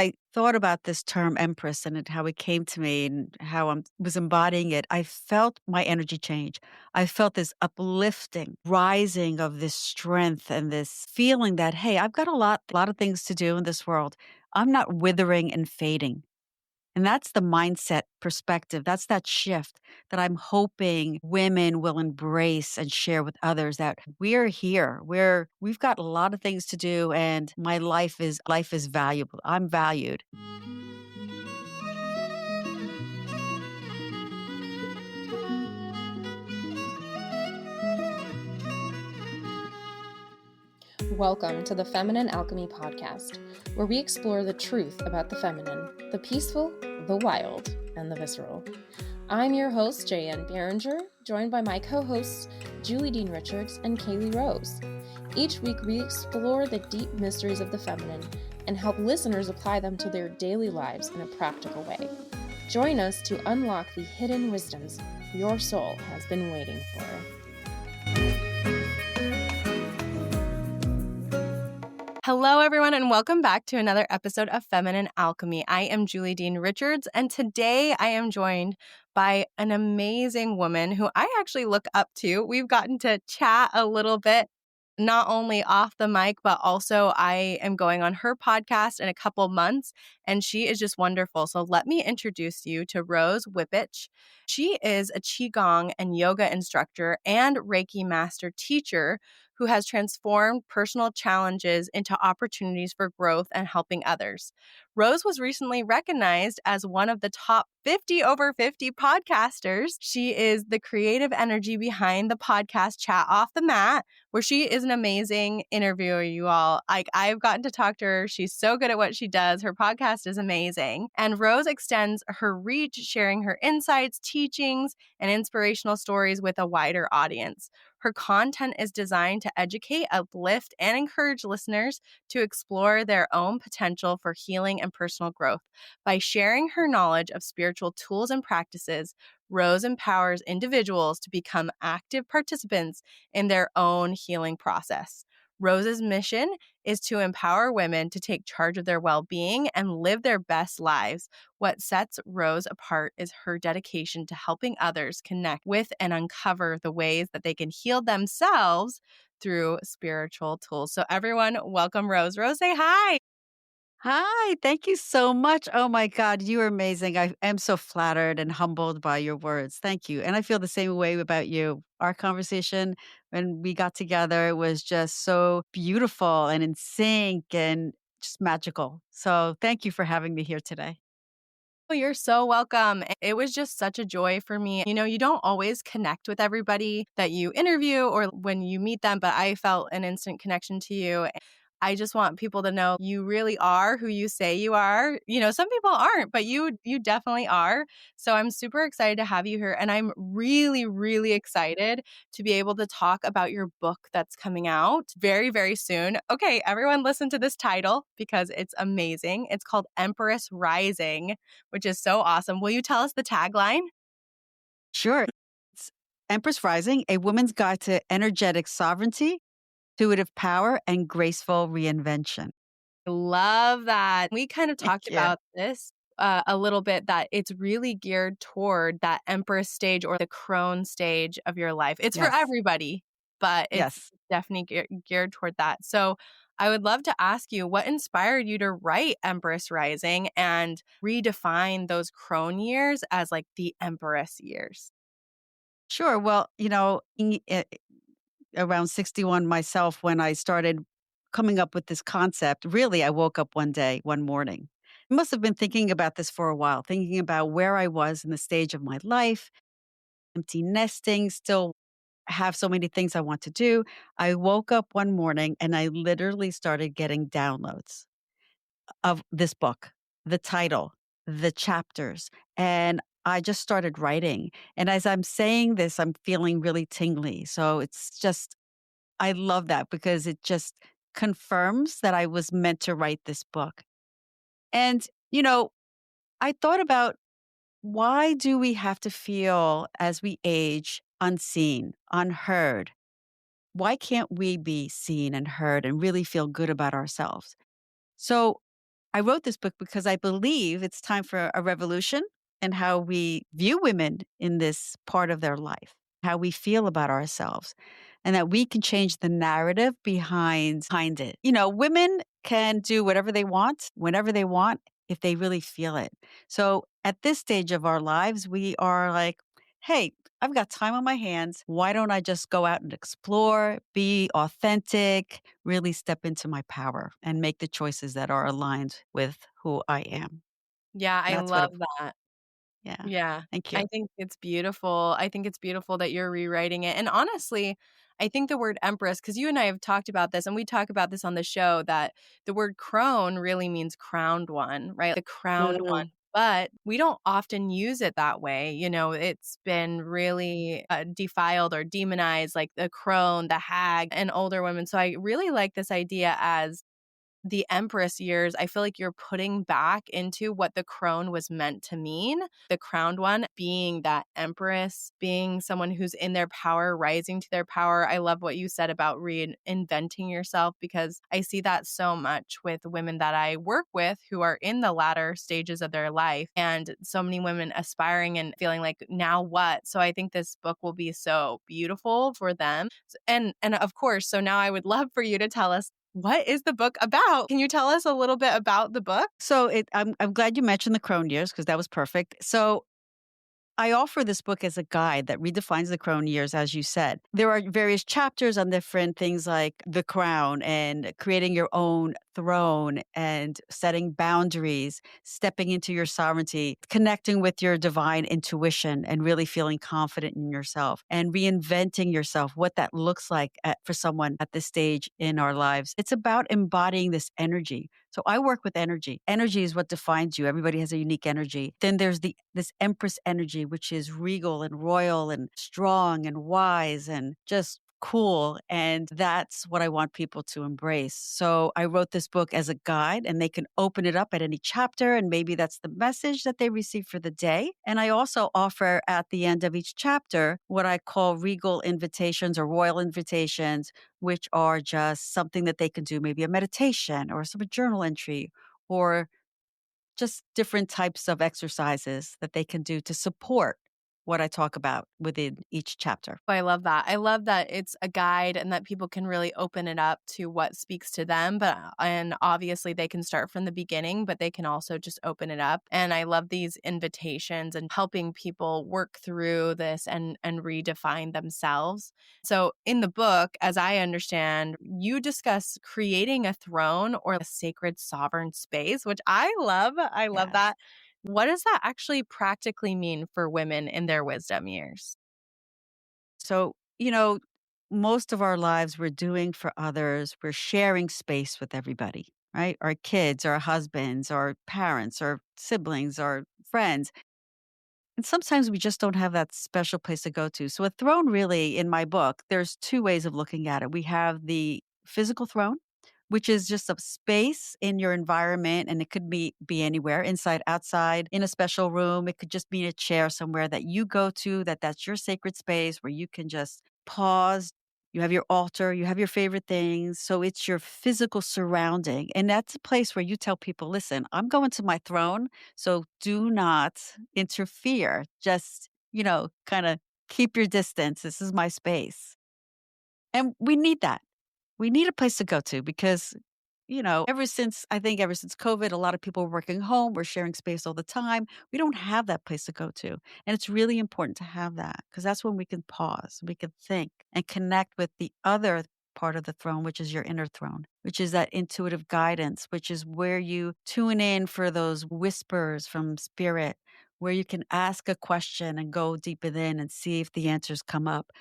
I thought about this term empress and how it came to me and how I was embodying it. I felt my energy change. I felt this uplifting, rising of this strength and this feeling that, hey, I've got a lot of things to do in this world. I'm not withering and fading. And that's the mindset perspective. That's that shift that I'm hoping women will embrace and share with others that we're here. We've got a lot of things to do and my life is valuable. I'm valued. Welcome to the Feminine Alchemy podcast, where we explore the truth about the feminine, the peaceful, the wild, and the visceral. I'm your host, J.N. Behringer, joined by my co-hosts, Julie Dean Richards and Kaylee Rose. Each week, we explore the deep mysteries of the feminine and help listeners apply them to their daily lives in a practical way. Join us to unlock the hidden wisdoms your soul has been waiting for. Hello, everyone, and welcome back to another episode of Feminine Alchemy. I am Julie Dean Richards, and today I am joined by an amazing woman who I actually look up to. We've gotten to chat a little bit, not only off the mic, but also I am going on her podcast in a couple months, and she is just wonderful. So let me introduce you to Rose Wippich. She is a Qigong and yoga instructor and Reiki master teacher who has transformed personal challenges into opportunities for growth and helping others. Rose was recently recognized as one of the top 50 over 50 podcasters. She is the creative energy behind the podcast Chat Off the Mat, where she is an amazing interviewer, you all. I've gotten to talk to her. She's so good at what she does. Her podcast is amazing. And Rose extends her reach, sharing her insights, teachings, and inspirational stories with a wider audience. Her content is designed to educate, uplift, and encourage listeners to explore their own potential for healing and personal growth. By sharing her knowledge of spiritual tools and practices, Rose empowers individuals to become active participants in their own healing process. Rose's mission is to empower women to take charge of their well-being and live their best lives. What sets Rose apart is her dedication to helping others connect with and uncover the ways that they can heal themselves through spiritual tools. So everyone, welcome Rose. Rose, say hi. Hi, thank you so much. Oh my God, you are amazing. I am so flattered and humbled by your words. Thank you. And I feel the same way about you. Our conversation when we got together, it was just so beautiful and in sync and just magical. So thank you for having me here today. Oh, you're so welcome. It was just such a joy for me. You know, you don't always connect with everybody that you interview or when you meet them, but I felt an instant connection to you. I just want people to know you really are who you say you are. You know, some people aren't, but you definitely are. So I'm super excited to have you here and I'm really really excited to be able to talk about your book that's coming out very very soon. Okay, everyone listen to this title because it's amazing. It's called Empress Rising, which is so awesome. Will you tell us the tagline? Sure. It's Empress Rising, a woman's guide to energetic sovereignty, intuitive power, and graceful reinvention. Love that. We kind of Thank talked you. about this a little bit that it's really geared toward that Empress stage or the Crone stage of your life. It's for Yes. everybody, but it's Yes. definitely geared toward that. So I would love to ask you what inspired you to write Empress Rising and redefine those Crone years as like the Empress years? Sure. Well, around 61 myself when I started coming up with this concept, really, I woke up one day, one morning. I must have been thinking about this for a while, thinking about where I was in the stage of my life, empty nesting, still have so many things I want to do. I woke up one morning and I literally started getting downloads of this book, the title, the chapters, and I just started writing. And as I'm saying this, I'm feeling really tingly. So it's just, I love that because it just confirms that I was meant to write this book. And, I thought about why do we have to feel as we age unseen, unheard? Why can't we be seen and heard and really feel good about ourselves? So I wrote this book because I believe it's time for a revolution in how we view women in this part of their life, how we feel about ourselves, and that we can change the narrative behind it. Women can do whatever they want, whenever they want, if they really feel it. So at this stage of our lives, we are like, hey, I've got time on my hands. Why don't I just go out and explore, be authentic, really step into my power and make the choices that are aligned with who I am? Yeah, I That's what love it, that. yeah. Yeah, Thank I you. think it's beautiful. I think it's beautiful that you're rewriting it. And honestly, I think the word empress, because you and I have talked about this, and we talk about this on the show, that the word crone really means crowned one, right? The crowned one. Mm, But we don't often use it that way. It's been really defiled or demonized, like the crone, the hag, and older women. So I really like this idea as the Empress years, I feel like you're putting back into what the crone was meant to mean. The crowned one being that empress, being someone who's in their power, rising to their power. I love what you said about reinventing yourself because I see that so much with women that I work with who are in the latter stages of their life and so many women aspiring and feeling like, now what? So I think this book will be so beautiful for them. And of course, so now I would love for you to tell us, what is the book about? Can you tell us a little bit about the book? So I'm glad you mentioned the crone years because that was perfect. So I offer this book as a guide that redefines the crone years, as you said. There are various chapters on different things like the crown and creating your own throne and setting boundaries, stepping into your sovereignty, connecting with your divine intuition and really feeling confident in yourself and reinventing yourself, what that looks like for someone at this stage in our lives. It's about embodying this energy. So I work with energy. Energy is what defines you. Everybody has a unique energy. Then there's this empress energy, which is regal and royal and strong and wise and just cool. And that's what I want people to embrace. So I wrote this book as a guide and they can open it up at any chapter. And maybe that's the message that they receive for the day. And I also offer at the end of each chapter what I call regal invitations or royal invitations, which are just something that they can do, maybe a meditation or some journal entry or just different types of exercises that they can do to support what I talk about within each chapter. I love that. I love that it's a guide and that people can really open it up to what speaks to them. And obviously they can start from the beginning, but they can also just open it up. And I love these invitations and helping people work through this and redefine themselves. So in the book, as I understand, you discuss creating a throne or a sacred sovereign space, which I love. I love Yes. that. What does that actually practically mean for women in their wisdom years? So, most of our lives we're doing for others, we're sharing space with everybody, right? Our kids, our husbands, our parents, our siblings, our friends. And sometimes we just don't have that special place to go to. So, a throne, really, in my book, there's two ways of looking at it. We have the physical throne, which is just a space in your environment, and it could be anywhere, inside, outside, in a special room. It could just be a chair somewhere that you go to, that's your sacred space where you can just pause. You have your altar, you have your favorite things. So it's your physical surrounding. And that's a place where you tell people, listen, I'm going to my throne. So do not interfere. Just, kind of keep your distance. This is my space. And we need that. We need a place to go to because, ever since COVID, a lot of people are working home. We're sharing space all the time. We don't have that place to go to. And it's really important to have that because that's when we can pause, we can think and connect with the other part of the throne, which is your inner throne, which is that intuitive guidance, which is where you tune in for those whispers from spirit, where you can ask a question and go deep within and see if the answers come up.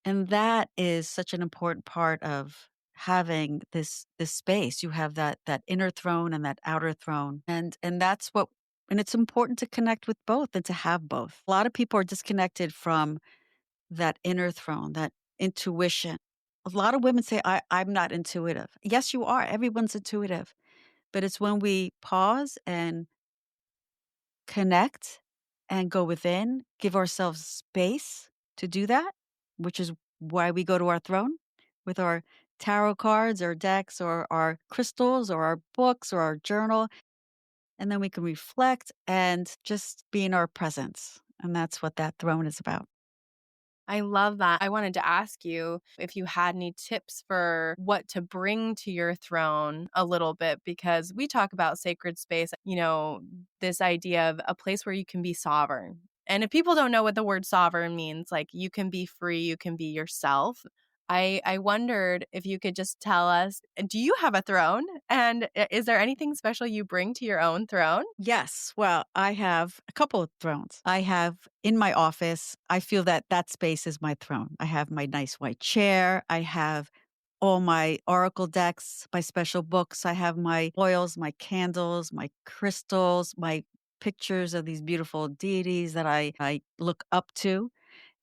And that is such an important part of having this space. You have that inner throne and that outer throne. And that's what and it's important to connect with both and to have both. A lot of people are disconnected from that inner throne, that intuition. A lot of women say, I'm not intuitive. Yes, you are. Everyone's intuitive. But it's when we pause and connect and go within, give ourselves space to do that, which is why we go to our throne with our tarot cards or decks or our crystals or our books or our journal. And then we can reflect and just be in our presence. And that's what that throne is about. I love that. I wanted to ask you if you had any tips for what to bring to your throne a little bit, because we talk about sacred space, this idea of a place where you can be sovereign. And if people don't know what the word sovereign means, like you can be free, you can be yourself. I wondered if you could just tell us, do you have a throne? And is there anything special you bring to your own throne? Yes. Well, I have a couple of thrones. I have in my office, I feel that that space is my throne. I have my nice white chair. I have all my oracle decks, my special books. I have my oils, my candles, my crystals, my pictures of these beautiful deities that I look up to.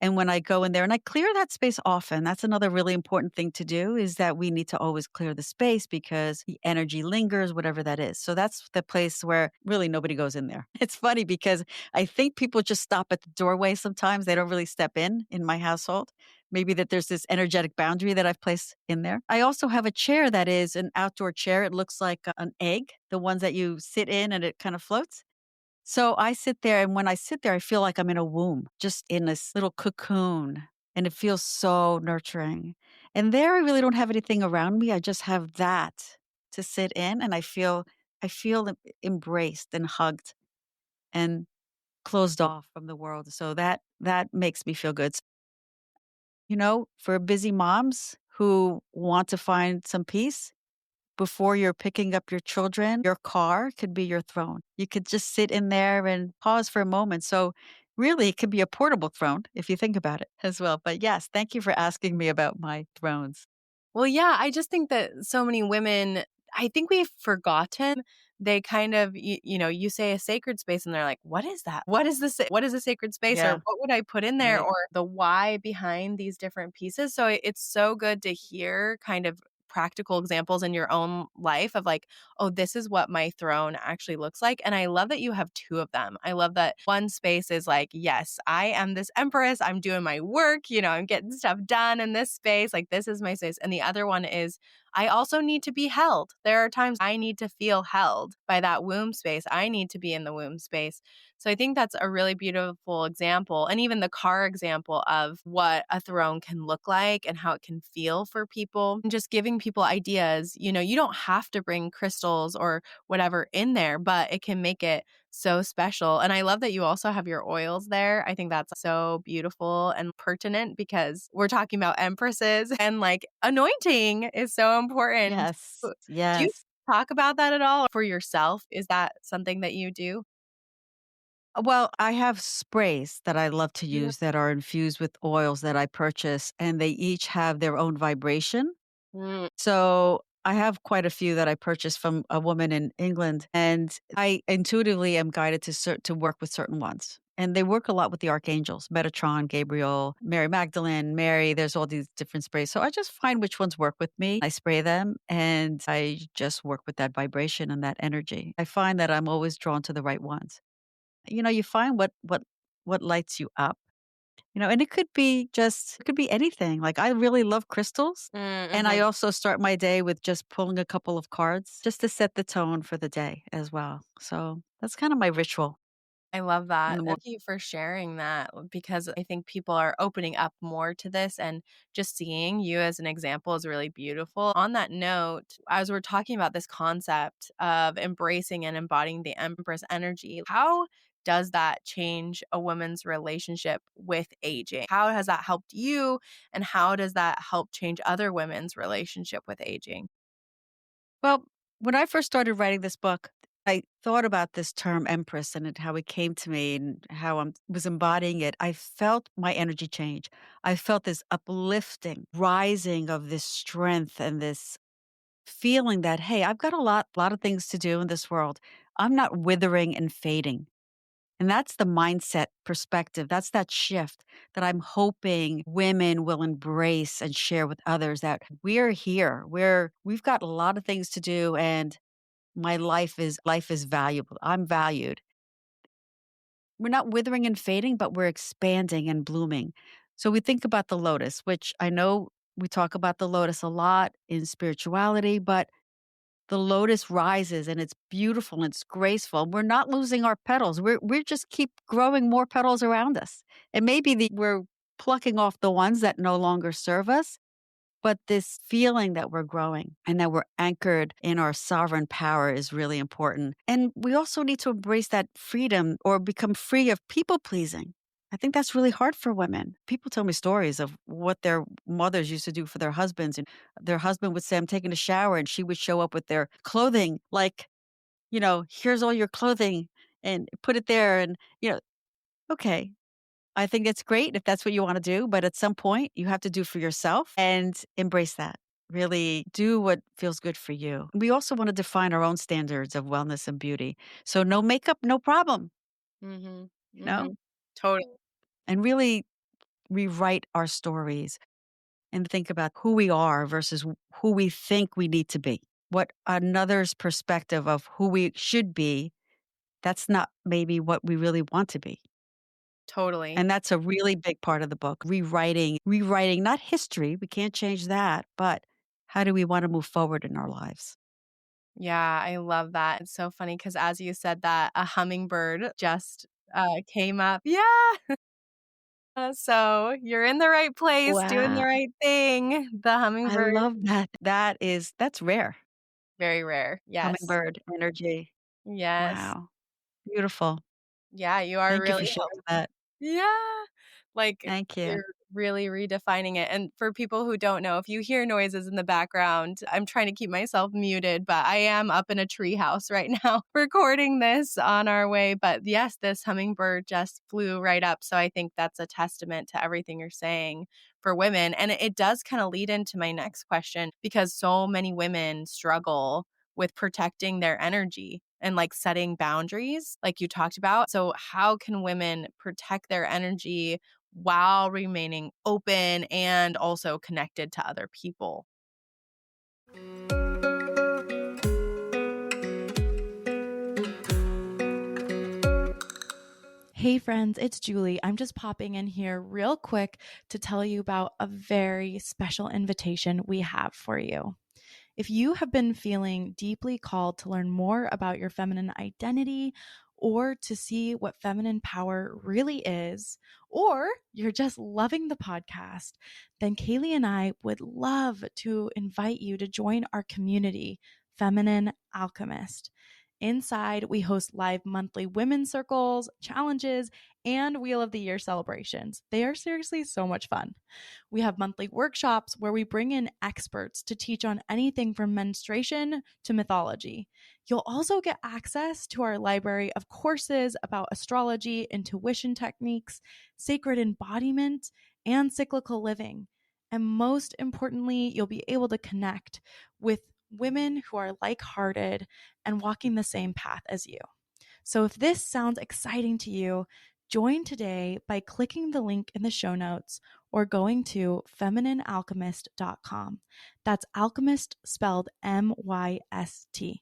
And when I go in there and I clear that space often, that's another really important thing to do is that we need to always clear the space because the energy lingers, whatever that is. So that's the place where really nobody goes in there. It's funny because I think people just stop at the doorway sometimes. They don't really step in my household. Maybe that there's this energetic boundary that I've placed in there. I also have a chair that is an outdoor chair. It looks like an egg, the ones that you sit in and it kind of floats. So I sit there, and when I sit there, I feel like I'm in a womb, just in this little cocoon, and it feels so nurturing. And there, I really don't have anything around me. I just have that to sit in, and I feel embraced and hugged and closed off from the world. So that makes me feel good. For busy moms who want to find some peace, before you're picking up your children, your car could be your throne. You could just sit in there and pause for a moment. So, really, it could be a portable throne if you think about it as well. But yes, thank you for asking me about my thrones. Well, yeah, I just think that so many women, I think we've forgotten. They kind of, you say a sacred space and they're like, what is that? What is a sacred space? Or Yeah, what would I put in there? right. Or the why behind these different pieces. So it's so good to hear kind of practical examples in your own life of like, oh, this is what my throne actually looks like. And I love that you have two of them. I love that one space is like, yes, I am this empress. I'm doing my work. I'm getting stuff done in this space. Like, this is my space. And the other one is, I also need to be held. There are times I need to feel held by that womb space. I need to be in the womb space. So I think that's a really beautiful example. And even the car example of what a throne can look like and how it can feel for people. And just giving people ideas. You don't have to bring crystals or whatever in there, but it can make it so special. And I love that you also have your oils there. I think that's so beautiful and pertinent because we're talking about empresses and like anointing is so important. Yes, Do you yes. talk about that at all for yourself? Is that something that you do? Well, I have sprays that I love to Mm, use that are infused with oils that I purchase, and they each have their own vibration. mm. So I have quite a few that I purchased from a woman in England, and I intuitively am guided to work with certain ones. And they work a lot with the archangels, Metatron, Gabriel, Mary Magdalene, Mary. There's all these different sprays. So I just find which ones work with me. I spray them and I just work with that vibration and that energy. I find that I'm always drawn to the right ones. You find what lights you up, and it could be anything. Like, I really love crystals, and I Mm-hmm. also start my day with just pulling a couple of cards just to set the tone for the day as well. So, that's kind of my ritual I love in that. the Thank morning. you for sharing that because I think people are opening up more to this and just seeing you as an example is really beautiful. On that note, as we're talking about this concept of embracing and embodying the Empress energy, how does that change a woman's relationship with aging? How has that helped you? And how does that help change other women's relationship with aging? Well, when I first started writing this book, I thought about this term empress and how it came to me and how I was embodying it. I felt my energy change. I felt this uplifting, rising of this strength and this feeling that, hey, I've got a lot of things to do in this world. I'm not withering and fading. And that's the mindset perspective. That's that shift that I'm hoping women will embrace and share with others that we're here. We've got a lot of things to do and my life is valuable. I'm valued. We're not withering and fading, but we're expanding and blooming. So we think about the lotus, which I know We talk about the lotus a lot in spirituality, but the lotus rises and it's beautiful and it's graceful. We're not losing our petals. We're just keep growing more petals around us. And maybe we're plucking off the ones that no longer serve us, but this feeling that we're growing and that we're anchored in our sovereign power is really important. And we also need to embrace that freedom or become free of people pleasing. I think that's really hard for women. People tell me stories of what their mothers used to do for their husbands. And their husband would say, I'm taking a shower. And she would show up with their clothing, like, here's all your clothing and put it there. And, okay, I think it's great if that's what you wanna do, but at some point, you have to do for yourself and embrace that. Really do what feels good for you. We also wanna define our own standards of wellness and beauty. So no makeup, no problem, Mhm. you know? Mhm. Totally. And really rewrite our stories and think about who we are versus who we think we need to be. What another's perspective of who we should be, that's not maybe what we really want to be. Totally. And that's a really big part of the book, rewriting not history, we can't change that, but how do we wanna move forward in our lives? Yeah, I love that. It's so funny because as you said that, a hummingbird just, came up. Yeah. So you're in the right place, doing the Wow, right thing. The I hummingbird, love that. That's rare, very rare. Yes. hummingbird energy. Yes. Wow, beautiful. Yeah, you are Thank you for really sharing helping. that. Yeah. Like, Thank you. you're really redefining it, and for people who don't know, if you hear noises in the background, I'm trying to keep myself muted, but I am up in a tree house right now recording this on our way, but yes, this hummingbird just flew right up, so I think that's a testament to everything you're saying for women, and it does kinda lead into my next question because so many women struggle with protecting their energy and like setting boundaries, like you talked about. So, how can women protect their energy while remaining open and also connected to other people? Hey friends, it's Julie. I'm just popping in here real quick to tell you about a very special invitation we have for you. If you have been feeling deeply called to learn more about your feminine identity or to see what feminine power really is, or you're just loving the podcast, then Kaylee and I would love to invite you to join our community, Feminine Alchemist. Inside, we host live monthly women's circles, challenges, and Wheel of the Year celebrations. They are seriously so much fun. We have monthly workshops where we bring in experts to teach on anything from menstruation to mythology. You'll also get access to our library of courses about astrology, intuition techniques, sacred embodiment, and cyclical living. And most importantly, you'll be able to connect with women who are like hearted and walking the same path as you. So if this sounds exciting to you, join today by clicking the link in the show notes or going to femininealchemist.com. That's alchemist spelled MYST.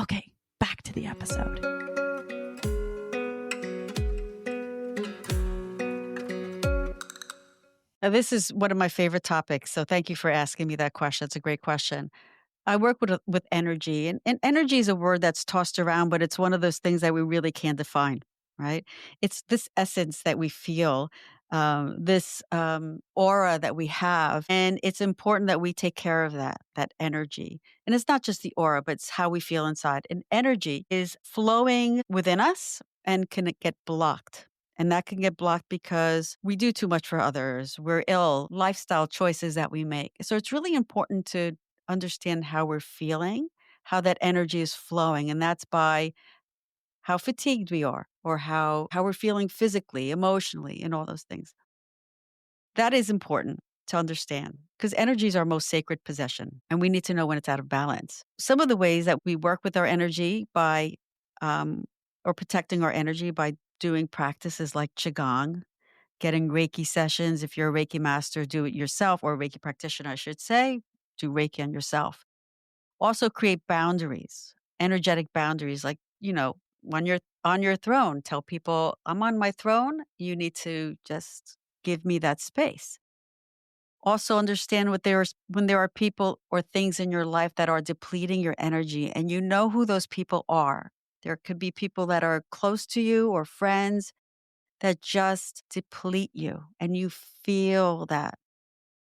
Okay, back to the episode. This is one of my favorite topics, so thank you for asking me that question, it's a great question. I work with energy, and energy is a word that's tossed around, but it's one of those things that we really can't define, right? It's this essence that we feel, this aura that we have, and it's important that we take care of that energy. And it's not just the aura, but it's how we feel inside. And energy is flowing within us, and can it get blocked? And that can get blocked because we do too much for others. We're ill, lifestyle choices that we make. So it's really important to understand how we're feeling, how that energy is flowing, and that's by how fatigued we are or how we're feeling physically, emotionally, and all those things. That is important to understand because energy is our most sacred possession, and we need to know when it's out of balance. Some of the ways that we work with our energy by, um, or protecting our energy by doing practices like Qigong, getting Reiki sessions. If you're a Reiki master, do it yourself, or a Reiki practitioner, I should say, do Reiki on yourself. Also create boundaries, energetic boundaries, like, when you're on your throne, tell people, "I'm on my throne, you need to just give me that space." Also understand what there's when there are people or things in your life that are depleting your energy and you know who those people are. There could be people that are close to you or friends that just deplete you and you feel that.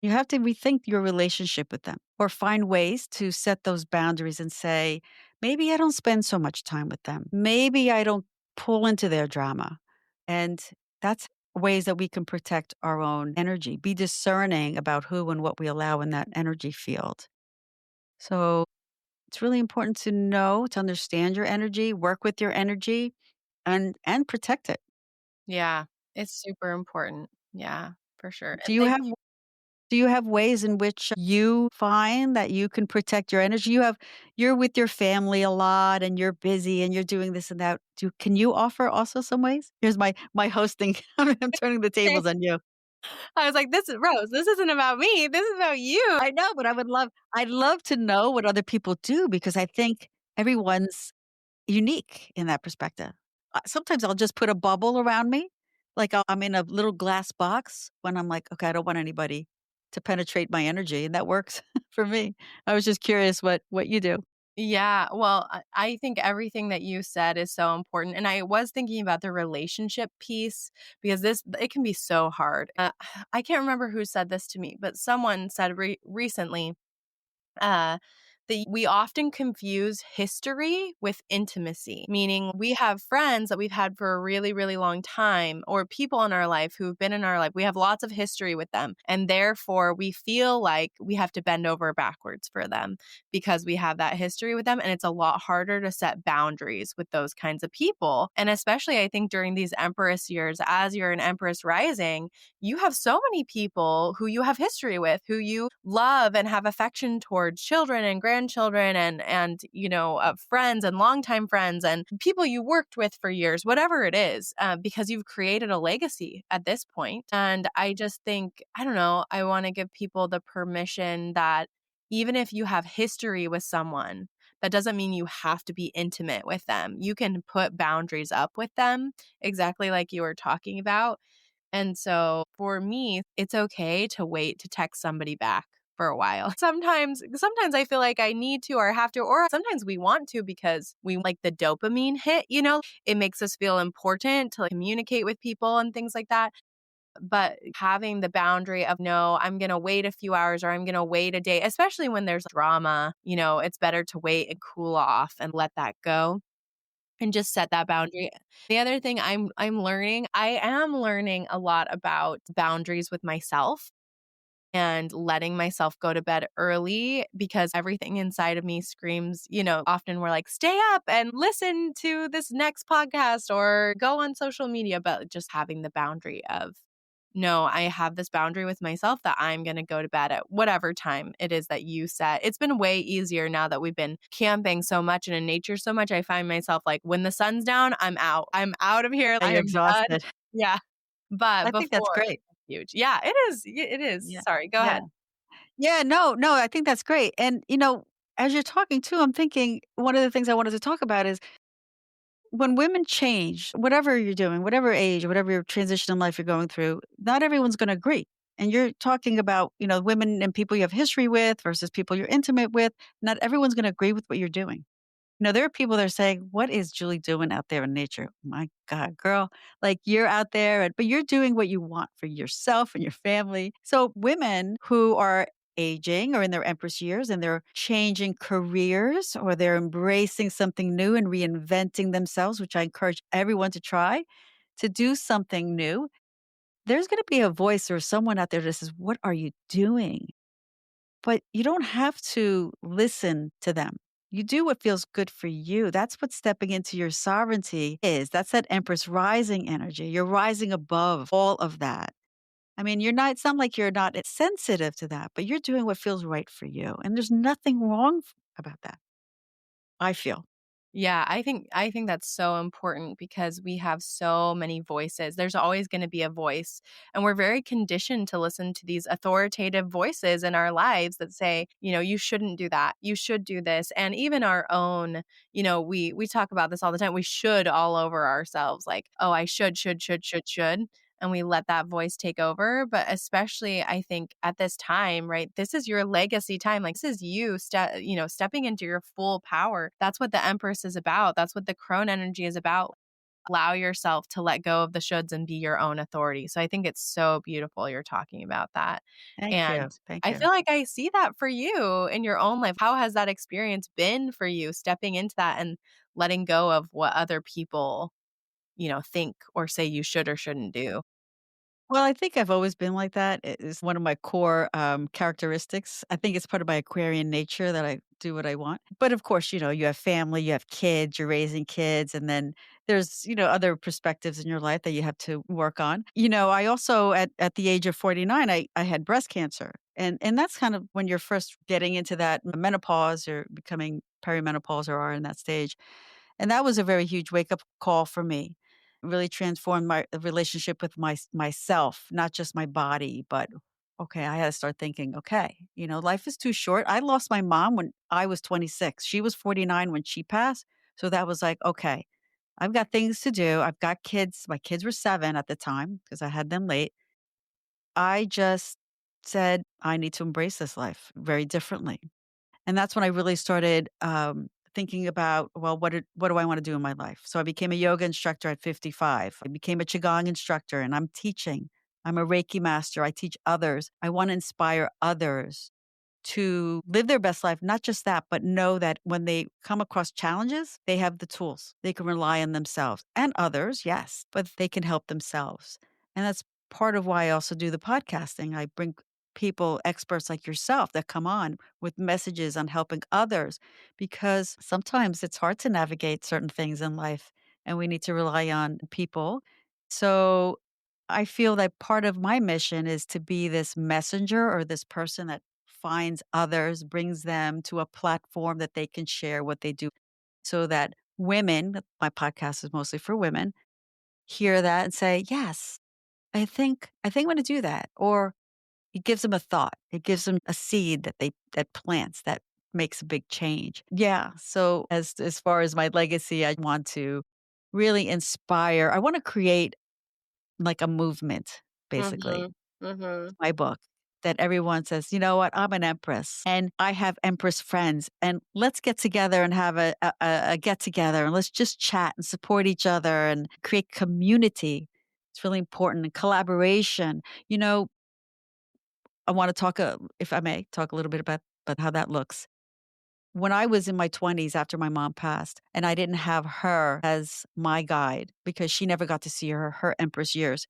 You have to rethink your relationship with them or find ways to set those boundaries and say, maybe I don't spend so much time with them. Maybe I don't pull into their drama. And that's ways that we can protect our own energy, be discerning about who and what we allow in that energy field. So it's really important to know, to understand your energy, work with your energy and protect it. Yeah, it's super important. Yeah, for sure. Do And you have Do you have ways in which you find that you can protect your energy? You're with your family a lot and you're busy and you're doing this and that. Can you offer also some ways? Here's my hosting. I'm turning the tables on you. I was like, "This is Rose. This isn't about me. This is about you." I know, but I'd love to know what other people do because I think everyone's unique in that perspective. Sometimes I'll just put a bubble around me, like I'm in a little glass box when I'm like, okay, I don't want anybody to penetrate my energy, and that works for me. I was just curious what you do. Yeah, well, I think everything that you said is so important, and I was thinking about the relationship piece because this it can be so hard. I can't remember who said this to me, but someone said recently uh, that we often confuse history with intimacy, meaning we have friends that we've had for a really, really long time, or people in our life who've been in our life. We have lots of history with them. And therefore, we feel like we have to bend over backwards for them because we have that history with them. And it's a lot harder to set boundaries with those kinds of people. And especially, I think, during these Empress years, as you're an Empress Rising, you have so many people who you have history with, who you love and have affection towards, children and grandchildren and friends and longtime friends and people you worked with for years, whatever it is, because you've created a legacy at this point. And I just think, I don't know, I want to give people the permission that even if you have history with someone, that doesn't mean you have to be intimate with them. You can put boundaries up with them, exactly like you were talking about. And so for me, it's okay to wait to text somebody back for a while. Sometimes I feel like I need to or have to, or sometimes we want to because we like the dopamine hit. It makes us feel important to communicate with people and things like that. But having the boundary of no, I'm going to wait a few hours or I'm going to wait a day, especially when there's drama, it's better to wait and cool off and let that go and just set that boundary. The other thing I am learning a lot about boundaries with myself and letting myself go to bed early because everything inside of me screams, often we're like, stay up and listen to this next podcast or go on social media, but just having the boundary of, no, I have this boundary with myself that I'm going to go to bed at whatever time it is that you set. It's been way easier now that we've been camping so much and in nature so much. I find myself like, when the sun's down, I'm out. I'm out of here. Yeah, I you're am done. exhausted. Yeah. But I think that's before, great. it's huge. Yeah, it is. It is. Yeah. Sorry, go Yeah. ahead. Yeah, no, I think that's great. And as you're talking too, I'm thinking one of the things I wanted to talk about is when women change, whatever you're doing, whatever age, whatever your transition in life you're going through, not everyone's going to agree. And you're talking about, women and people you have history with versus people you're intimate with. Not everyone's going to agree with what you're doing. There are people that are saying, "What is Julie doing out there in nature? My God, girl, like you're out there, but you're doing what you want for yourself and your family." So women who are aging or in their empress years and they're changing careers or they're embracing something new and reinventing themselves, which I encourage everyone to try to do something new. There's going to be a voice or someone out there that says, "What are you doing?" But you don't have to listen to them. You do what feels good for you. That's what stepping into your sovereignty is. That's that Empress Rising energy. You're rising above all of that. I mean, it's not like you're not sensitive to that, but you're doing what feels right for you. And there's nothing wrong about that, I feel. Yeah, I think that's so important because we have so many voices. There's always going to be a voice, and we're very conditioned to listen to these authoritative voices in our lives that say, you shouldn't do that. You should do this. And even our own, we talk about this all the time. We should all over ourselves like, oh, I should. and we let that voice take over. But especially, I think at this time, right? This is your legacy time. Like, this is you, stepping into your full power. That's what the Empress is about. That's what the Crone energy is about. Allow yourself to let go of the shoulds and be your own authority. So I think it's so beautiful you're talking about that. Thank And you. Thank I you. feel like I see that for you in your own life. How has that experience been for you, stepping into that and letting go of what other people, think or say you should or shouldn't do? Well, I think I've always been like that. It is one of my core characteristics. I think it's part of my Aquarian nature that I do what I want. But of course, you have family, you have kids, you're raising kids, and then there's, other perspectives in your life that you have to work on. I also at the age of 49, I had breast cancer. And that's kind of when you're first getting into that menopause or becoming perimenopause or are in that stage. And that was a very huge wake up call for me. Really transformed my relationship with myself, not just my body, but okay, I had to start thinking, okay, life is too short. I lost my mom when I was 26. She was 49 when she passed. So that was like, okay, I've got things to do. I've got kids. My kids were 7 at the time because I had them late. I just said, I need to embrace this life very differently. And that's when I really started, thinking about, well, what do I wanna do in my life? So I became a yoga instructor at 55. I became a Qigong instructor, and I'm teaching. I'm a Reiki master. I teach others. I wanna inspire others to live their best life. Not just that, but know that when they come across challenges, they have the tools. They can rely on themselves and others, yes, but they can help themselves. And that's part of why I also do the podcasting. I bring people, experts like yourself, that come on with messages on helping others because sometimes it's hard to navigate certain things in life and we need to rely on people. So I feel that part of my mission is to be this messenger or this person that finds others, brings them to a platform that they can share what they do so that women, my podcast is mostly for women, hear that and say, "Yes, I think I'm gonna do that." Or it gives them a thought. It gives them a seed that plants that makes a big change. Yeah, so as far as my legacy, I want to really inspire. I wanna create like a movement, basically. Mhm. Mhm. My book that everyone says, "You know what? I'm an empress and I have empress friends and let's get together and have a get together and let's just chat and support each other and create community." It's really important and collaboration. You know, I want to talk, if I may, talk a little bit about how that looks. When I was in my 20s after my mom passed, and I didn't have her as my guide because she never got to see her Empress years,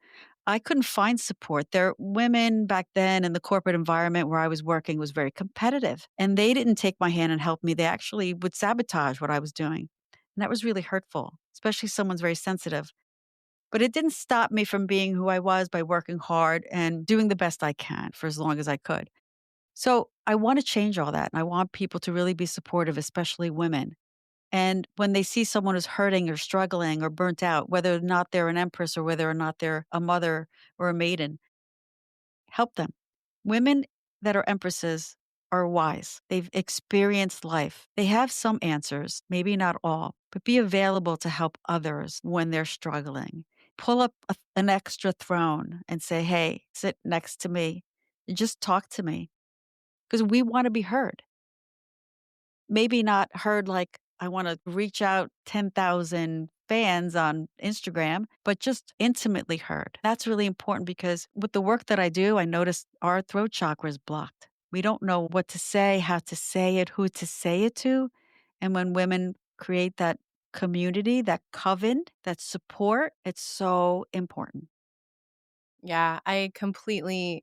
I couldn't find support. There women back then in the corporate environment where I was working was very competitive, and they didn't take my hand and help me. They actually would sabotage what I was doing. And that was really hurtful, especially if someone's very sensitive. But it didn't stop me from being who I was by working hard and doing the best I can for as long as I could. So I want to change all that. And I want people to really be supportive, especially women. And when they see someone who's hurting or struggling or burnt out, whether or not they're an empress or whether or not they're a mother or a maiden, help them. Women that are empresses are wise. They've experienced life. They have some answers, maybe not all, but be available to help others when they're struggling. Pull up an extra throne and say, hey, sit next to me and just talk to me because we want to be heard. Maybe not heard like I wanna reach out 10,000 fans on Instagram, but just intimately heard. That's really important because with the work that I do, I notice our throat chakra is blocked. We don't know what to say, how to say it, who to say it to, and when women create that community, that coven, that support, it's so important. Yeah, I completely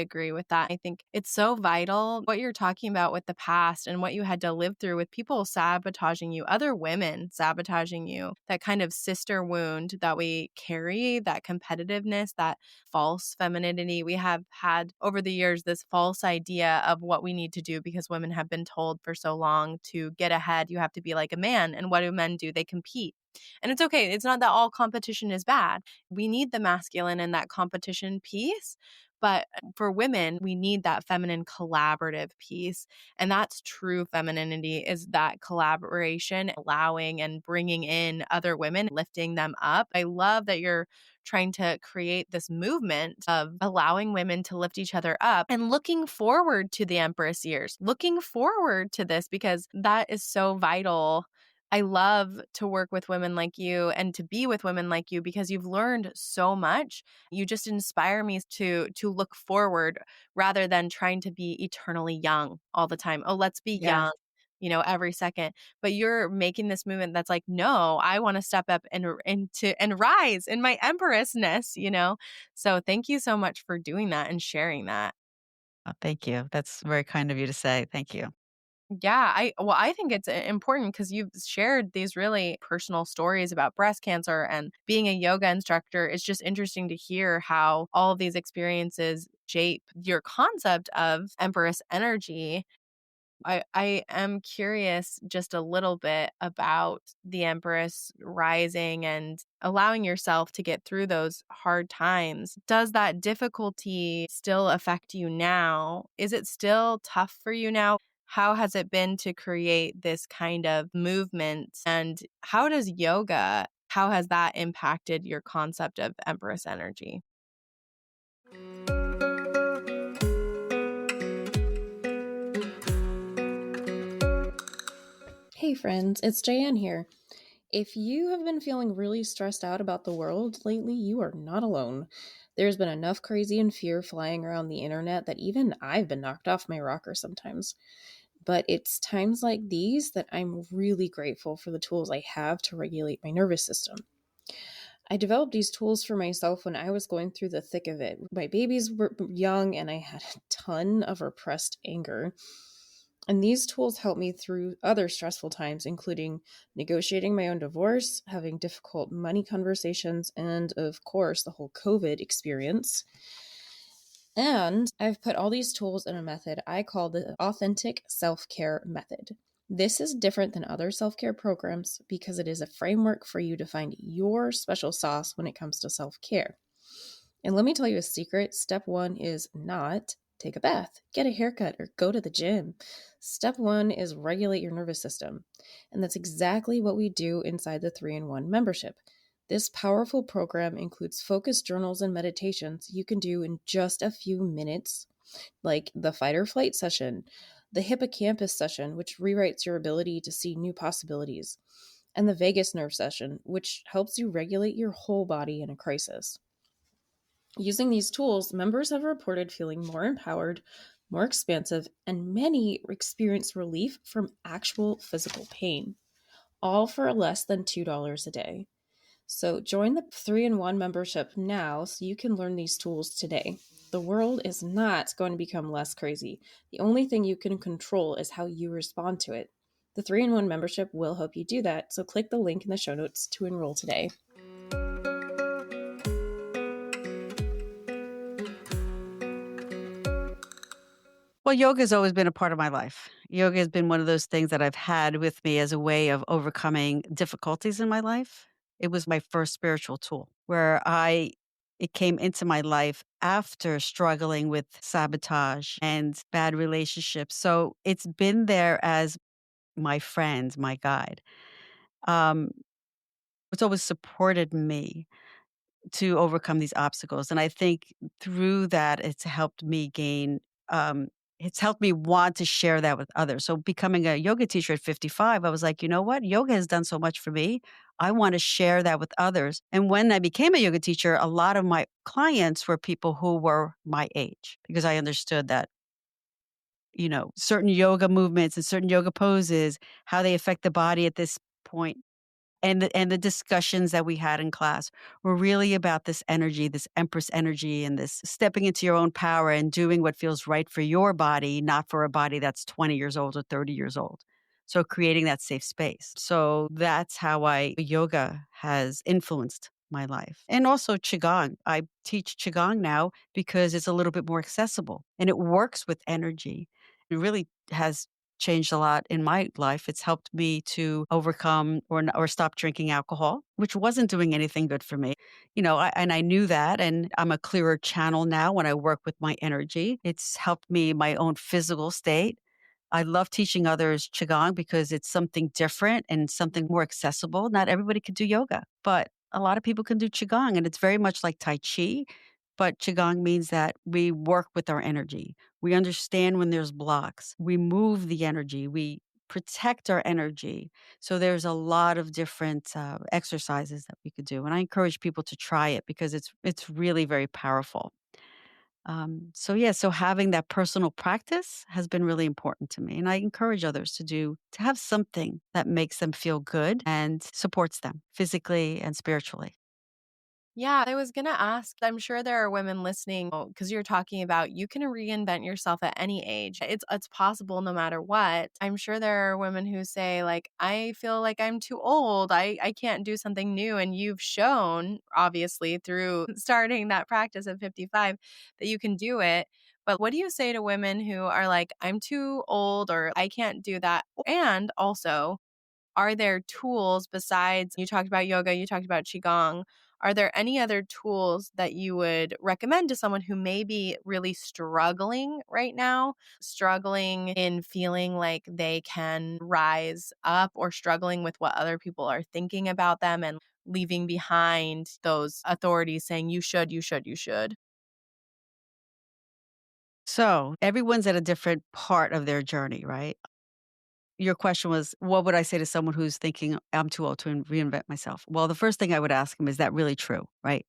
agree with that. I think it's so vital what you're talking about with the past and what you had to live through with people sabotaging you, other women sabotaging you, that kind of sister wound that we carry, that competitiveness, that false femininity. We have had over the years this false idea of what we need to do because women have been told for so long to get ahead, you have to be like a man. And what do men do? They compete. And it's okay. It's not that all competition is bad. We need the masculine in that competition piece, But for women, we need that feminine collaborative piece. And that's true femininity, is that collaboration, allowing and bringing in other women, lifting them up. I love that you're trying to create this movement of allowing women to lift each other up and looking forward to the Empress years, looking forward to this, because that is so vital. I love to work with women like you and to be with women like you because you've learned so much. You just inspire me to look forward rather than trying to be eternally young all the time. Oh, let's be Yes. young, every second. But you're making this movement that's like, no, I want to step up and rise in my empressness. So thank you so much for doing that and sharing that. Thank you. That's very kind of you to say. Thank you. Yeah, I think it's important because you've shared these really personal stories about breast cancer and being a yoga instructor. It's just interesting to hear how all of these experiences shape your concept of Empress energy. I am curious just a little bit about the Empress rising and allowing yourself to get through those hard times. Does that difficulty still affect you now? Is it still tough for you now? How has it been to create this kind of movement? And how has that impacted your concept of Empress energy? Hey friends, it's Jayan here. If you have been feeling really stressed out about the world lately, you are not alone. There's been enough crazy and fear flying around the internet that even I've been knocked off my rocker sometimes. But it's times like these that I'm really grateful for the tools I have to regulate my nervous system. I developed these tools for myself when I was going through the thick of it. My babies were young and I had a ton of repressed anger. And these tools help me through other stressful times, including negotiating my own divorce, having difficult money conversations, and of course, the whole COVID experience. And I've put all these tools in a method I call the authentic self-care method. This is different than other self-care programs because it is a framework for you to find your special sauce when it comes to self-care. And let me tell you a secret. Step one is not take a bath, get a haircut, or go to the gym. Step one is regulate your nervous system. And that's exactly what we do inside the 3-in-1 membership. This powerful program includes focused journals and meditations you can do in just a few minutes, like the fight or flight session, the hippocampus session, which rewrites your ability to see new possibilities, and the vagus nerve session, which helps you regulate your whole body in a crisis. Using these tools, members have reported feeling more empowered, more expansive, and many experience relief from actual physical pain, all for less than $2 a day. So join the 3-in-1 membership now so you can learn these tools today. The world is not going to become less crazy. The only thing you can control is how you respond to it. The 3-in-1 membership will help you do that, so click the link in the show notes to enroll today. Well, yoga has always been a part of my life. Yoga has been one of those things that I've had with me as a way of overcoming difficulties in my life. It was my first spiritual tool it came into my life after struggling with sabotage and bad relationships. So it's been there as my friend, my guide. Um, it's always supported me to overcome these obstacles. And I think through that, um, it's helped me want to share that with others. So becoming a yoga teacher at 55, I was like, you know what? Yoga has done so much for me. I want to share that with others. And when I became a yoga teacher, a lot of my clients were people who were my age because I understood that, certain yoga movements and certain yoga poses, how they affect the body at this point and the discussions that we had in class were really about this energy, this empress energy, and this stepping into your own power and doing what feels right for your body, not for a body that's 20 years old or 30 years old. So creating that safe space. So that's how yoga has influenced my life. And also Qigong. I teach Qigong now because it's a little bit more accessible and it works with energy. It really has changed a lot in my life. It's helped me to overcome or stop drinking alcohol, which wasn't doing anything good for me. And I knew that, and I'm a clearer channel now when I work with my energy. It's helped me my own physical state. I love teaching others Qigong because it's something different and something more accessible. Not everybody can do yoga, but a lot of people can do Qigong, and it's very much like Tai Chi. But Qigong means that we work with our energy. We understand when there's blocks. We move the energy. We protect our energy. So there's a lot of different exercises that we could do, and I encourage people to try it because it's really very powerful. So having that personal practice has been really important to me. And I encourage others to have something that makes them feel good and supports them physically and spiritually. Yeah, I was gonna ask, I'm sure there are women listening because you're talking about you can reinvent yourself at any age. It's possible no matter what. I'm sure there are women who say like, I feel like I'm too old. I can't do something new. And you've shown, obviously, through starting that practice at 55 that you can do it. But what do you say to women who are like, I'm too old or I can't do that? And also, are there tools besides you talked about yoga, you talked about qigong, are there any other tools that you would recommend to someone who may be really struggling right now, struggling in feeling like they can rise up or struggling with what other people are thinking about them and leaving behind those authorities saying you should, you should, you should? So everyone's at a different part of their journey, right? Your question was, what would I say to someone who's thinking, I'm too old to reinvent myself? Well, the first thing I would ask them, is that really true, right?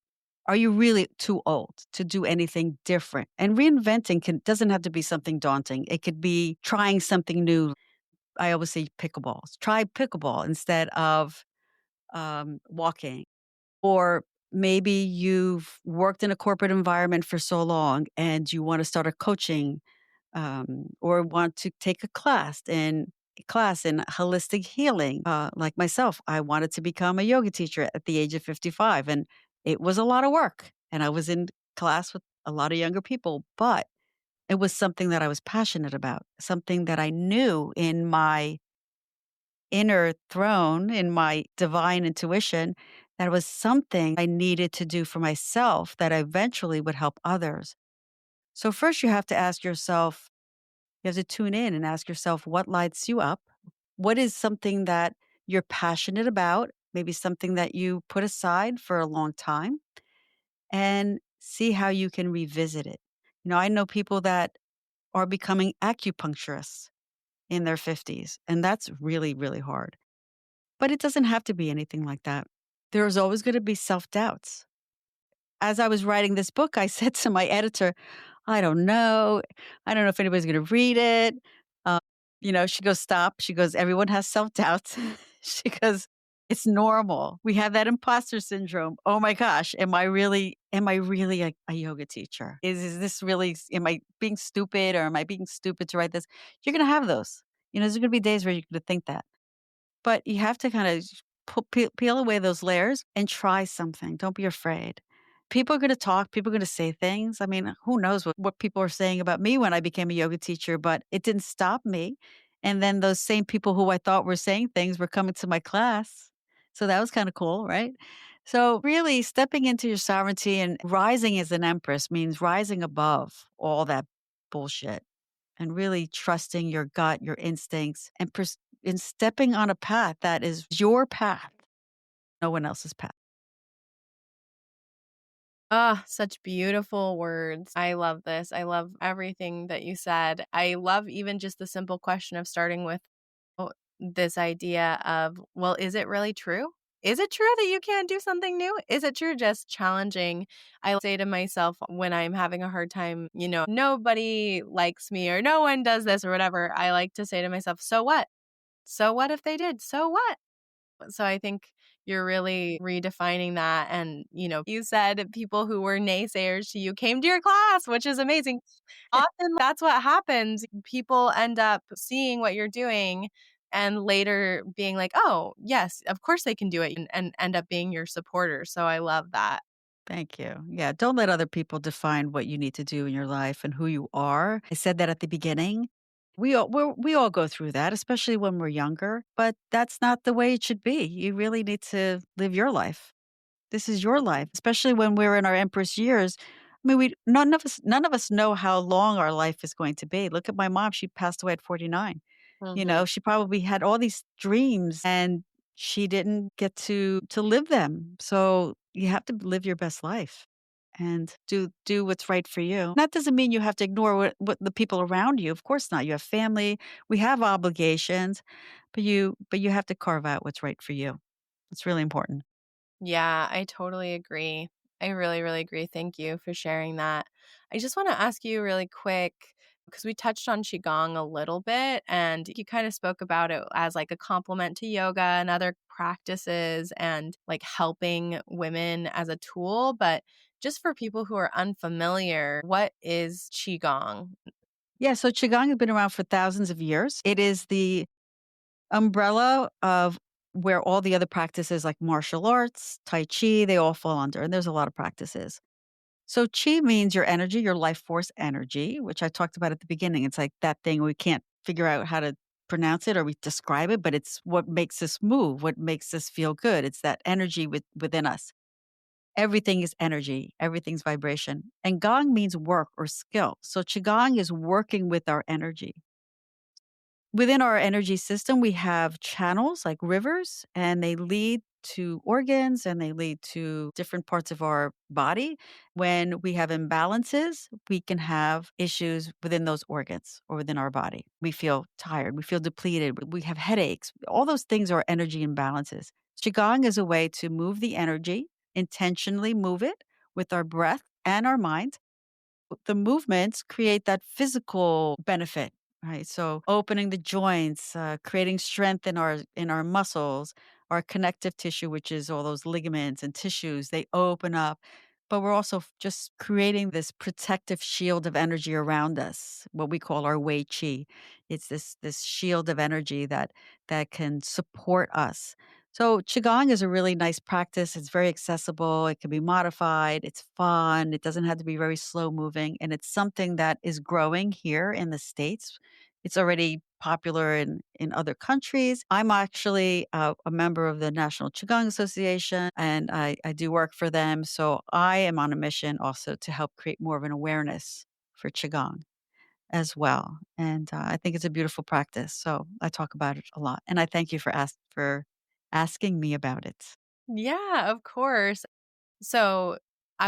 Are you really too old to do anything different? And reinventing doesn't have to be something daunting. It could be trying something new. I always say pickleballs. Try pickleball instead of walking. Or maybe you've worked in a corporate environment for so long and you want to start a coaching or want to take a class in holistic healing. Like myself, I wanted to become a yoga teacher at the age of 55, and it was a lot of work. And I was in class with a lot of younger people, but it was something that I was passionate about, something that I knew in my inner throne, in my divine intuition, that was something I needed to do for myself that eventually would help others. So, first, you have to ask yourself, you have to tune in and ask yourself what lights you up. What is something that you're passionate about? Maybe something that you put aside for a long time, and see how you can revisit it. I know people that are becoming acupuncturists in their 50s, and that's really, really hard. But it doesn't have to be anything like that. There's always going to be self doubts. As I was writing this book, I said to my editor, I don't know. I don't know if anybody's going to read it. Uh, she goes, stop. She goes, everyone has self doubts. She goes, it's normal. We have that imposter syndrome. Oh my gosh. Am I really a yoga teacher? Is this really, am I being stupid, or am I being stupid to write this? You're going to have those. There's going to be days where you're going to think that. But you have to kind of peel away those layers and try something. Don't be afraid. People are going to talk. People are going to say things. I mean, who knows what people are saying about me when I became a yoga teacher, but it didn't stop me. And then those same people who I thought were saying things were coming to my class. So that was kind of cool, right? So, really, stepping into your sovereignty and rising as an empress means rising above all that bullshit and really trusting your gut, your instincts, and stepping on a path that is your path, no one else's path. Ah, such beautiful words. I love this. I love everything that you said. I love even just the simple question of starting with this idea of, well, is it really true? Is it true that you can't do something new? Is it true just challenging? I say to myself when I'm having a hard time, nobody likes me or no one does this or whatever. I like to say to myself, so what? So what if they did? So what? So I think you're really redefining that. And, you said people who were naysayers to you came to your class, which is amazing. Often that's what happens. People end up seeing what you're doing and later being like, oh, yes, of course they can do it and end up being your supporter. So I love that. Thank you. Yeah, don't let other people define what you need to do in your life and who you are. I said that at the beginning. We all go through that, especially when we're younger, but that's not the way it should be. You really need to live your life. This is your life, especially when we're in our Empress years. I mean, we none of us know how long our life is going to be. Look at my mom, she passed away at 49. You Mhm. know, she probably had all these dreams and she didn't get to live them. So, you have to live your best life and do what's right for you. That doesn't mean you have to ignore what the people around you. Of course not. You have family, we have obligations, but you have to carve out what's right for you. It's really important. Yeah, I totally agree. I really, really agree. Thank you for sharing that. I just want to ask you really quick because we touched on Qigong a little bit and you kind of spoke about it as like a complement to yoga and other practices and like helping women as a tool. But just for people who are unfamiliar, what is Qigong? Yeah, so Qigong has been around for thousands of years. It is the umbrella of where all the other practices like martial arts, Tai Chi, they all fall under, and there's a lot of practices. So Chi means your energy, your life force energy, which I talked about at the beginning. It's like that thing we can't figure out how to pronounce it or we describe it, but it's what makes us move, what makes us feel good. It's that energy within us. Everything is energy, everything's vibration. And Gong means work or skill. So Qigong is working with our energy. Within our energy system, we have channels like rivers, and they lead to organs and they lead to different parts of our body. When we have imbalances, we can have issues within those organs or within our body. We feel tired, we feel depleted, we have headaches. All those things are energy imbalances. Qigong is a way to move the energy, intentionally move it with our breath and our mind. The movements create that physical benefit, right? So opening the joints, creating strength in our muscles, our connective tissue, which is all those ligaments and tissues, they open up. But we're also just creating this protective shield of energy around us, what we call our Wei Qi. It's this shield of energy that can support us. So qigong is a really nice practice. It's very accessible. It can be modified. It's fun. It doesn't have to be very slow moving, and it's something that is growing here in the States. It's already popular in other countries. I'm actually a member of the National Qigong Association, and I do work for them. So I am on a mission also to help create more of an awareness for qigong as well. And I think it's a beautiful practice. So I talk about it a lot. And I thank you for asking me about it. Yeah, of course. So,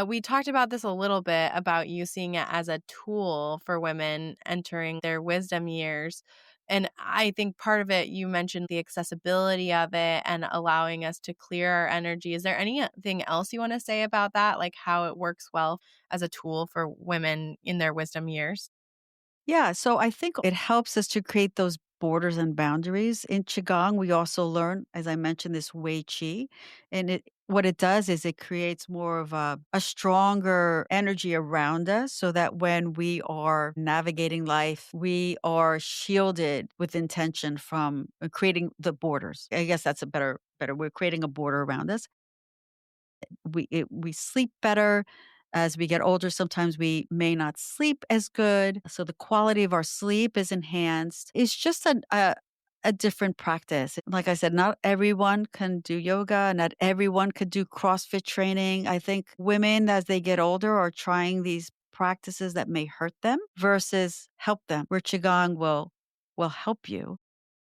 we talked about this a little bit about you seeing it as a tool for women entering their wisdom years. And I think part of it, you mentioned the accessibility of it and allowing us to clear our energy. Is there anything else you want to say about that? Like how it works well as a tool for women in their wisdom years? Yeah, so I think it helps us to create those borders and boundaries. In Qigong, we also learn, as I mentioned, this Wei Qi. And what it does is it creates more of a stronger energy around us so that when we are navigating life, we are shielded with intention from creating the borders. I guess that's a better. We're creating a border around us. We sleep better. As we get older, sometimes we may not sleep as good, so the quality of our sleep is enhanced. It's just a different practice. Like I said, not everyone can do yoga, not everyone could do CrossFit training. I think women, as they get older, are trying these practices that may hurt them versus help them, where Qigong will help you.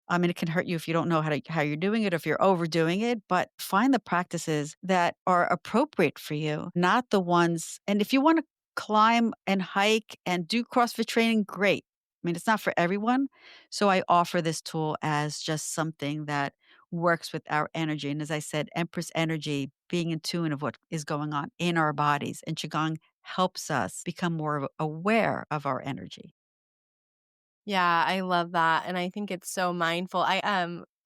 I mean, it can hurt you if you don't know how you're doing it, if you're overdoing it, but find the practices that are appropriate for you, not the ones and if you wanna climb and hike and do CrossFit training, great. I mean, it's not for everyone, so I offer this tool as just something that works with our energy, and as I said, Empress energy, being in tune of what is going on in our bodies, and Qigong helps us become more aware of our energy. Yeah, I love that, and I think it's so mindful.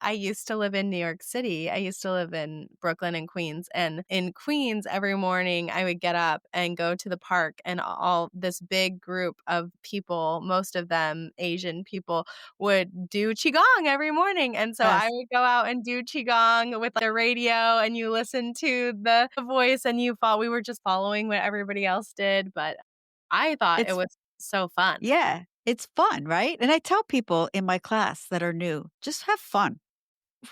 I used to live in New York City. I used to live in Brooklyn and Queens, and in Queens, every morning I would get up and go to the park, and all this big group of people, most of them Asian people, would do qigong every morning, and so I Yes. would go out and do qigong with the radio, and you listen to the voice, and we were just following what everybody else did, but I thought it It's was so fun. Yeah. It's fun, right? And I tell people in my class that are new, just have fun.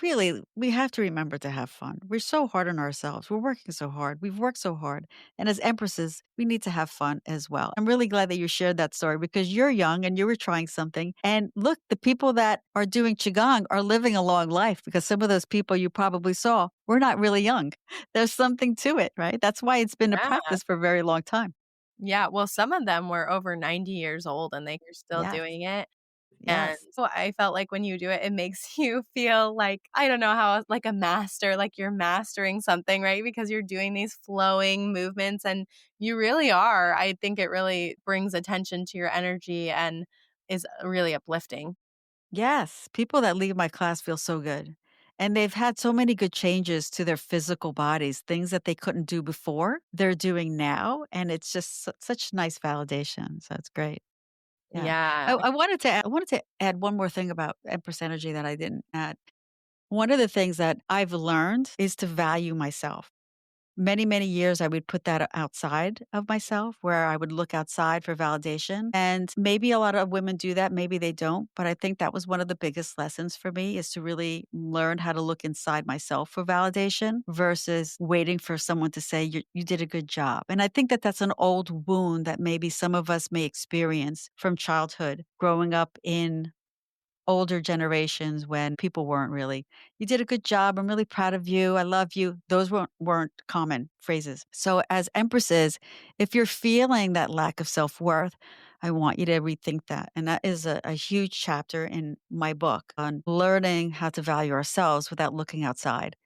Really, we have to remember to have fun. We're so hard on ourselves. We're working so hard. We've worked so hard. And as empresses, we need to have fun as well. I'm really glad that you shared that story because you're young and you were trying something. And look, the people that are doing Qigong are living a long life because some of those people you probably saw were not really young. There's something to it, right? That's why it's been a Yeah. practice for a very long time. Yeah, well, some of them were over 90 years old and they are still Yes. doing it. And Yes. so I felt like when you do it, it makes you feel like, I don't know how, like a master, like you're mastering something, right? Because you're doing these flowing movements and you really are. I think it really brings attention to your energy and is really uplifting. Yes, people that leave my class feel so good. And they've had so many good changes to their physical bodies, things that they couldn't do before, they're doing now. And it's just such nice validation. So it's great. Yeah. Yeah. I wanted to add one more thing about Empress Energy that I didn't add. One of the things that I've learned is to value myself. Many, many years, I would put that outside of myself where I would look outside for validation. And maybe a lot of women do that, maybe they don't. But I think that was one of the biggest lessons for me is to really learn how to look inside myself for validation versus waiting for someone to say, you did a good job. And I think that that's an old wound that maybe some of us may experience from childhood, growing up in older generations when people weren't really, "You did a good job. I'm really proud of you. I love you." Those weren't common phrases. So as empresses, if you're feeling that lack of self-worth, I want you to rethink that. And that is a huge chapter in my book on learning how to value ourselves without looking outside.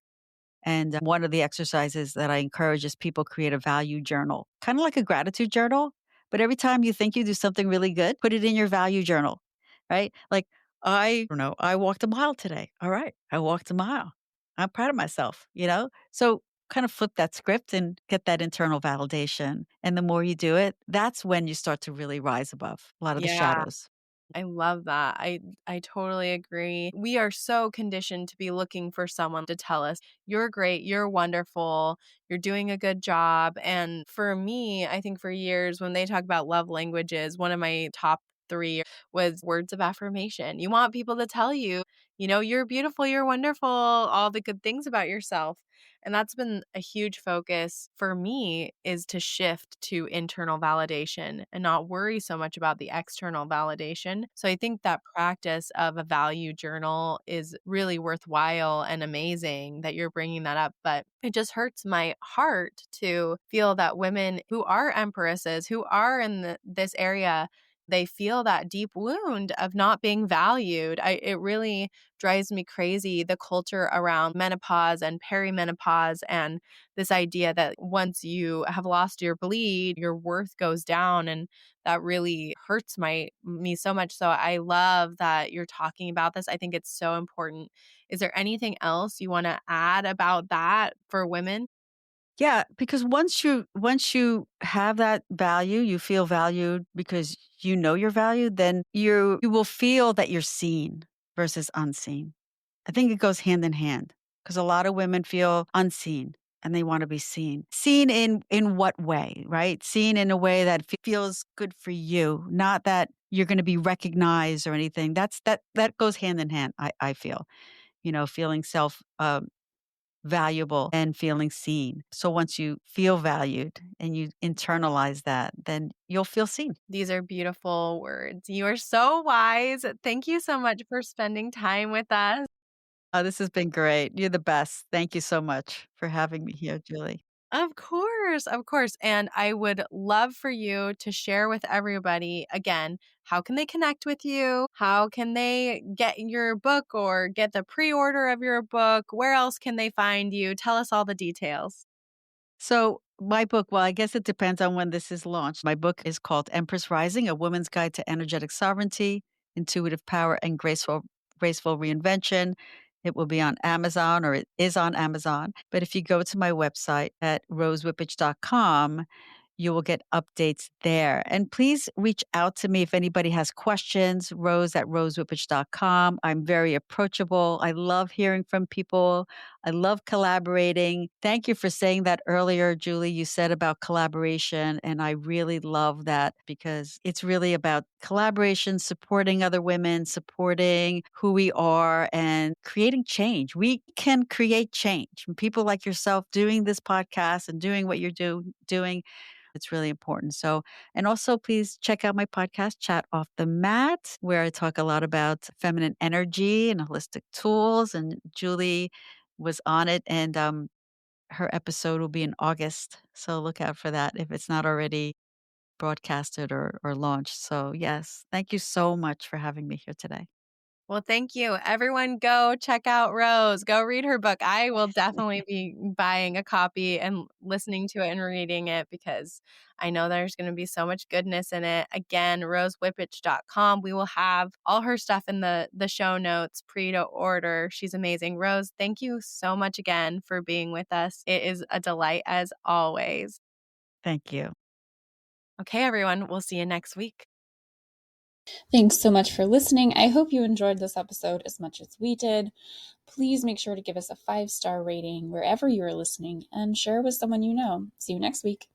And one of the exercises that I encourage is people create a value journal, kind of like a gratitude journal. But every time you think you do something really good, put it in your value journal, right? Like, I don't know, I walked a mile today. All right, I walked a mile. I'm proud of myself, you know? So kind of flip that script and get that internal validation. And the more you do it, that's when you start to really rise above a lot of the Yeah. shadows. I love that. I totally agree. We are so conditioned to be looking for someone to tell us, "You're great, you're wonderful, you're doing a good job." And for me, I think for years when they talk about love languages, one of my top 3 was words of affirmation. You want people to tell you, "You're beautiful, you're wonderful," all the good things about yourself. And that's been a huge focus for me is to shift to internal validation and not worry so much about the external validation. So I think that practice of a value journal is really worthwhile and amazing that you're bringing that up. But it just hurts my heart to feel that women who are empresses, who are in this area, they feel that deep wound of not being valued. It really drives me crazy, the culture around menopause and perimenopause and this idea that once you have lost your bleed, your worth goes down, and that really hurts me so much. So I love that you're talking about this. I think it's so important. Is there anything else you want to add about that for women? Yeah, because once you have that value, you feel valued because you know you're valued, then you will feel that you're seen versus unseen. I think it goes hand in hand because a lot of women feel unseen and they want to be seen. Seen in what way, right? Seen in a way that feels good for you, not that you're going to be recognized or anything. That goes hand in hand, I feel. Feeling self valuable and feeling seen. So once you feel valued and you internalize that, then you'll feel seen. These are beautiful words. You are so wise. Thank you so much for spending time with us. This has been great. You're the best. Thank you so much for having me here, Julie. Of course, of course. And I would love for you to share with everybody again, how can they connect with you? How can they get your book or get the pre order of your book? Where else can they find you? Tell us all the details. So, my book, well, I guess it depends on when this is launched. My book is called Empress Rising: A Woman's Guide to Energetic Sovereignty, Intuitive Power, and Graceful Reinvention. It will be on Amazon, or it is on Amazon. But if you go to my website at rosewippich.com, you will get updates there. And please reach out to me if anybody has questions, rose at rosewippich.com. I'm very approachable. I love hearing from people. I love collaborating. Thank you for saying that earlier, Julie. You said about collaboration, and I really love that because it's really about collaboration, supporting other women, supporting who we are, and creating change. We can create change. People like yourself doing this podcast and doing what you're doing, it's really important. So, and also please check out my podcast, Chat Off the Mat, where I talk a lot about feminine energy and holistic tools. And Julie was on it, and her episode will be in August. So look out for that if it's not already broadcasted or launched. So, yes, thank you so much for having me here today. Well, thank you. Everyone go check out Rose. Go read her book. I will definitely be buying a copy and listening to it and reading it because I know there's going to be so much goodness in it. Again, rosewippich.com. We will have all her stuff in the show notes, pre to order. She's amazing. Rose, thank you so much again for being with us. It is a delight as always. Thank you. Okay, everyone. We'll see you next week. Thanks so much for listening. I hope you enjoyed this episode as much as we did. Please make sure to give us a 5-star rating wherever you are listening and share with someone you know. See you next week.